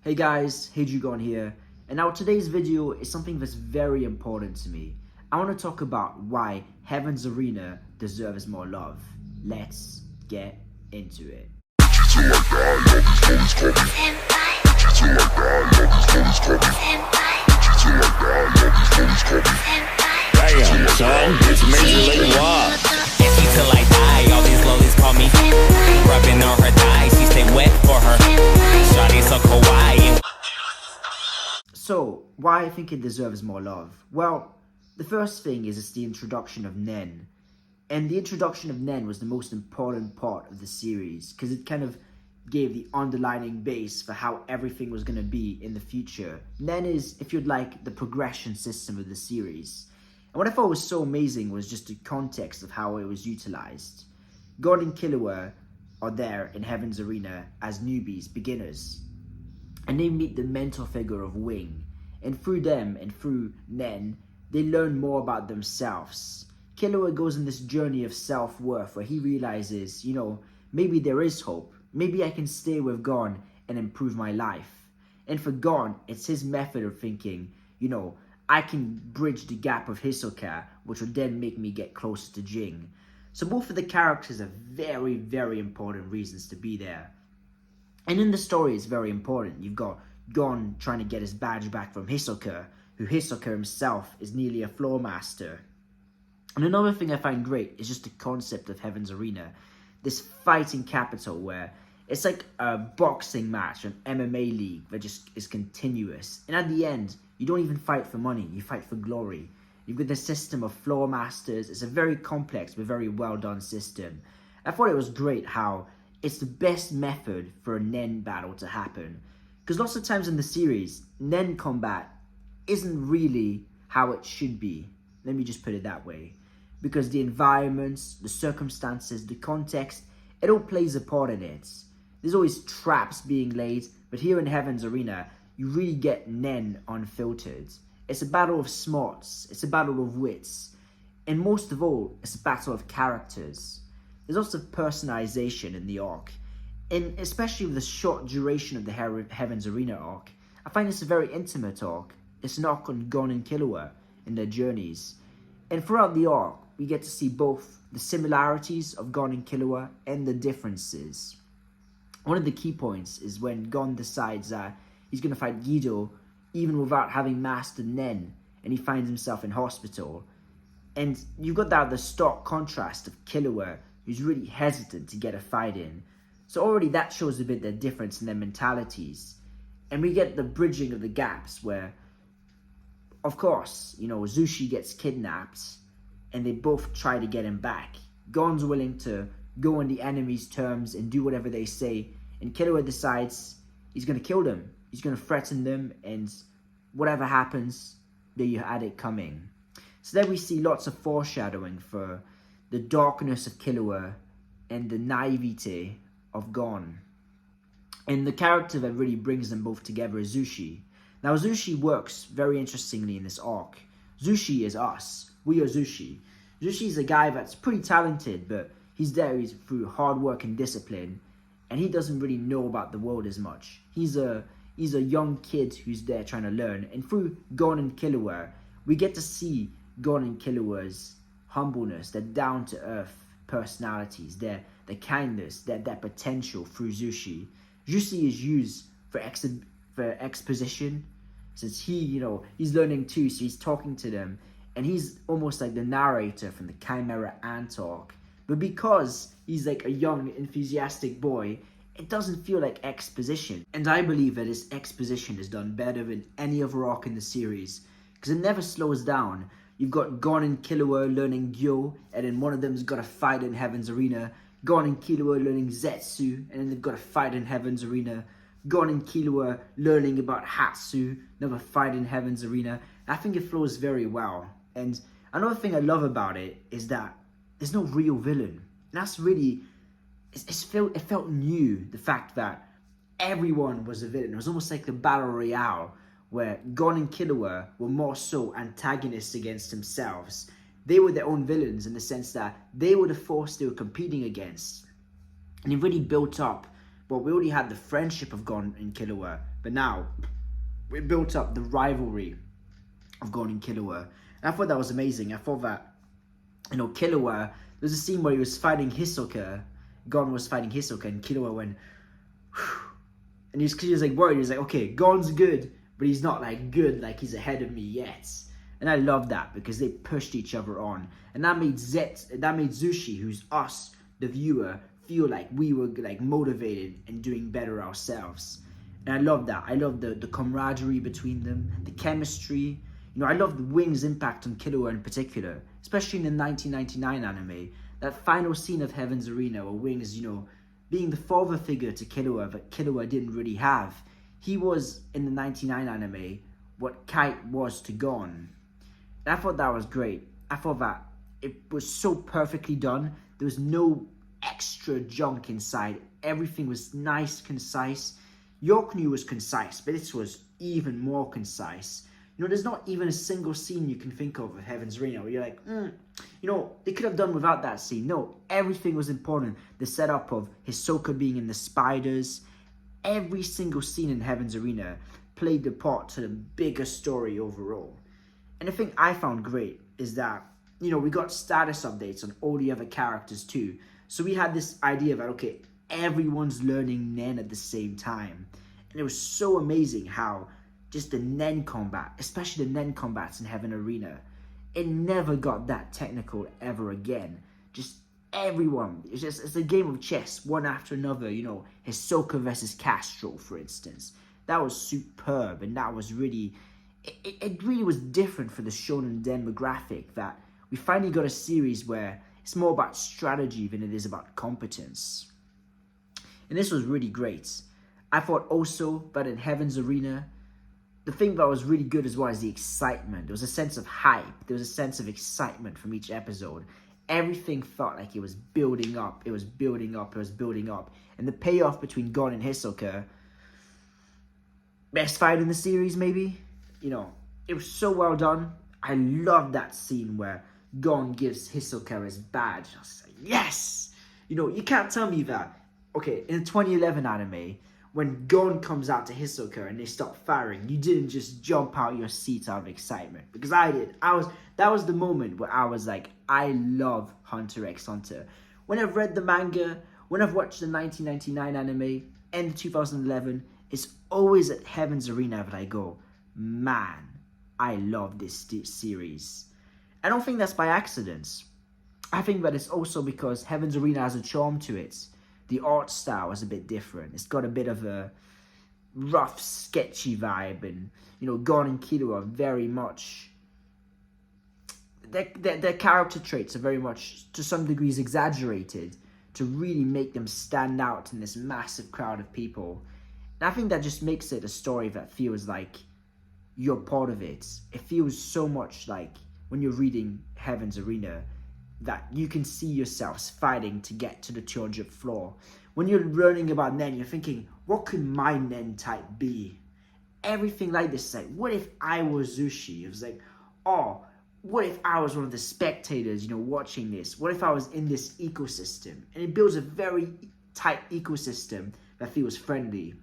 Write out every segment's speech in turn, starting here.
Hey guys, Gon here, and now today's video is something that's very important to me. I want to talk about why Heaven's Arena deserves more love. Let's get into it. Damn, son, it's Major League Rock. Till I die, all these lollies call me. Rubbing on her thighs, she stay wet for her. Shawty so kawaii. So, why I think it deserves more love? Well, the first thing is it's the introduction of Nen. And the introduction of Nen was the most important part of the series, because it kind of gave the underlining base for how everything was going to be in the future. Nen is, if you'd like, the progression system of the series. And what I thought was so amazing was just the context of how it was utilized. God and Killua are there in Heaven's Arena as newbies, beginners. And they meet the mentor figure of Wing. And through them and through Nen, they learn more about themselves. Killua goes on this journey of self-worth where he realizes, maybe there is hope. Maybe I can stay with Gon and improve my life. And for Gon, it's his method of thinking, I can bridge the gap of Hisoka, which will then make me get closer to Jing. So both of the characters have very, very important reasons to be there. And in the story, it's very important. You've got Gon trying to get his badge back from Hisoka, who Hisoka himself is nearly a floor master. And another thing I find great is just the concept of Heaven's Arena. This fighting capital where it's like a boxing match, an MMA league that just is continuous. And at the end, you don't even fight for money, you fight for glory. You've got the system of floor masters. It's a very complex but very well done system. I thought it was great how it's the best method for a Nen battle to happen. Because lots of times in the series, Nen combat isn't really how it should be. Let me just put it that way. Because the environments, the circumstances, the context, it all plays a part in it. There's always traps being laid, but here in Heaven's Arena, you really get Nen unfiltered. It's a battle of smarts, it's a battle of wits, and most of all, it's a battle of characters. There's also personalization in the arc, and especially with the short duration of the Heaven's Arena arc, I find this a very intimate arc. It's an arc on Gon and Killua and their journeys. And throughout the arc, we get to see both the similarities of Gon and Killua and the differences. One of the key points is when Gon decides that he's going to fight Guido even without having mastered Nen, and he finds himself in hospital. And you've got the stark contrast of Killua, who's really hesitant to get a fight in. So already that shows a bit the difference in their mentalities. And we get the bridging of the gaps where, of course, Zushi gets kidnapped and they both try to get him back. Gon's willing to go on the enemy's terms and do whatever they say, and Killua decides he's going to kill them. He's going to threaten them, and whatever happens, there you had it coming. So then we see lots of foreshadowing for the darkness of Killua and the naivete of Gon. And the character that really brings them both together is Zushi. Now Zushi works very interestingly in this arc. Zushi is us. We are Zushi. Zushi is a guy that's pretty talented, but he's through hard work and discipline, and he doesn't really know about the world as much. He's a young kid who's there trying to learn, and through Gon and Killua, we get to see Gon and Killua's humbleness, their down-to-earth personalities, their kindness, their potential through Zushi. Zushi is used for exposition, since he's learning too, so he's talking to them, and he's almost like the narrator from the Chimera Ant arc. But because he's like a young, enthusiastic boy, it doesn't feel like exposition. And I believe that this exposition is done better than any other arc in the series, because it never slows down. You've got Gon and Killua learning Gyo, and then one of them's got a fight in Heaven's Arena. Gon and Killua learning Zetsu, and then they've got a fight in Heaven's Arena. Gon and Killua learning about Hatsu, another fight in Heaven's Arena. I think it flows very well. And another thing I love about it is that there's no real villain. And that's really, it felt new, the fact that everyone was a villain. It was almost like the Battle Royale, where Gon and Killua were more so antagonists against themselves. They were their own villains in the sense that they were the force they were competing against. And it really built up, well, we already had the friendship of Gon and Killua, But now, we built up the rivalry of Gon and Killua. And I thought that was amazing. I thought that, Killua, there's a scene where he was fighting Hisoka. Gon was fighting Hisoka, and Killua went, whew. And he was like worried. He was like, okay, Gon's good, but he's not like good, like he's ahead of me yet. And I love that because they pushed each other on. And that made Zushi, who's us, the viewer, feel like we were like motivated and doing better ourselves. And I love that. I love the camaraderie between them, the chemistry. I love the Wing's impact on Killua in particular, especially in the 1999 anime. That final scene of Heaven's Arena where Wing's, being the father figure to Killua that Killua didn't really have. He was, in the 99 anime, what Kite was to Gon. And I thought that was great. I thought that it was so perfectly done. There was no extra junk inside. Everything was nice, concise. Yorknew was concise, but this was even more concise. There's not even a single scene you can think of Heaven's Arena where you're like, they could have done without that scene. No, everything was important. The setup of Hisoka being in the spiders, every single scene in Heaven's Arena played the part to the bigger story overall. And the thing I found great is that, we got status updates on all the other characters too. So we had this idea that, okay, everyone's learning Nen at the same time. And it was so amazing how just the Nen combat, especially the Nen combats in Heaven Arena, it never got that technical ever again. Just everyone, it's a game of chess, one after another, Hisoka versus Castro, for instance. That was superb, and that was really, it really was different for the Shonen demographic, that we finally got a series where it's more about strategy than it is about competence. And this was really great. I thought also that in Heaven's Arena, the thing that was really good as well is the excitement. There was a sense of hype. There was a sense of excitement from each episode. Everything felt like it was building up. It was building up. It was building up. And the payoff between Gon and Hisoka, best fight in the series maybe? It was so well done. I love that scene where Gon gives Hisoka his badge. I was like, yes! You can't tell me that. Okay, in the 2011 anime, when Gon comes out to Hisoka and they start firing, you didn't just jump out your seat out of excitement. Because I did. That was the moment where I was like, I love Hunter x Hunter. When I've read the manga, when I've watched the 1999 anime and the 2011, it's always at Heaven's Arena that I go, man, I love this series. I don't think that's by accident. I think that it's also because Heaven's Arena has a charm to it. The art style is a bit different. It's got a bit of a rough, sketchy vibe. And, Gon and Killua are very much... Their character traits are very much, to some degrees, exaggerated to really make them stand out in this massive crowd of people. And I think that just makes it a story that feels like you're part of it. It feels so much like when you're reading Heaven's Arena, that you can see yourselves fighting to get to the 200th floor. When you're learning about Nen, you're thinking, what could my Nen type be? Everything like this, like, what if I was Zushi? It was like, oh, what if I was one of the spectators, watching this? What if I was in this ecosystem? And it builds a very tight ecosystem that feels friendly.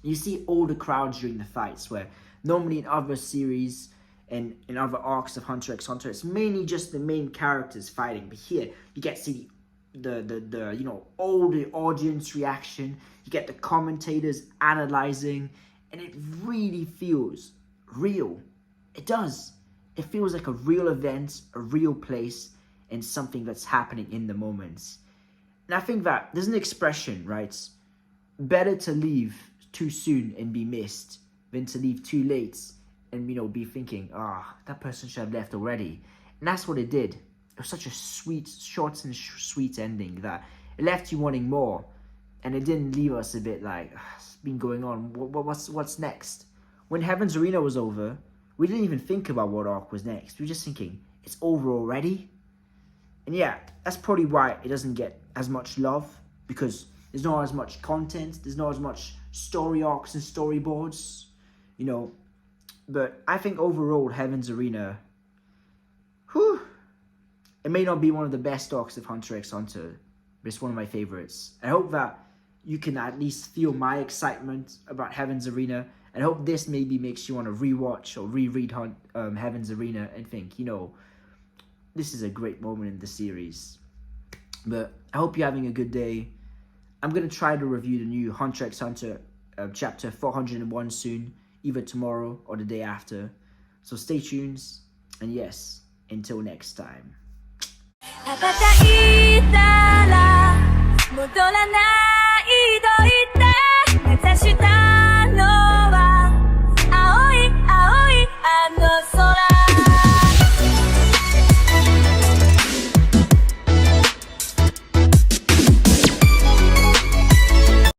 You see all the crowds during the fights, where normally in other series and in other arcs of Hunter x Hunter, it's mainly just the main characters fighting. But here, you get to see all the audience reaction. You get the commentators analyzing, and it really feels real. It does. It feels like a real event, a real place, and something that's happening in the moments. And I think that there's an expression, right? Better to leave too soon and be missed than to leave too late and, be thinking, that person should have left already. And that's what it did. It was such a sweet, short and sweet ending that it left you wanting more. And it didn't leave us a bit like, it's been going on, what's next? When Heaven's Arena was over, we didn't even think about what arc was next. We were just thinking, it's over already? And yeah, that's probably why it doesn't get as much love, because there's not as much content, there's not as much story arcs and storyboards, But I think overall, Heaven's Arena, it may not be one of the best arcs of Hunter x Hunter, but it's one of my favorites. I hope that, you can at least feel my excitement about Heaven's Arena, and I hope this maybe makes you want to rewatch or reread Heaven's Arena and think, you know, this is a great moment in the series. But I hope you're having a good day. I'm going to try to review the new Hunter x Hunter chapter 401 soon, either tomorrow or the day after. So stay tuned, and yes, until next time. 羽ばたいたら戻らない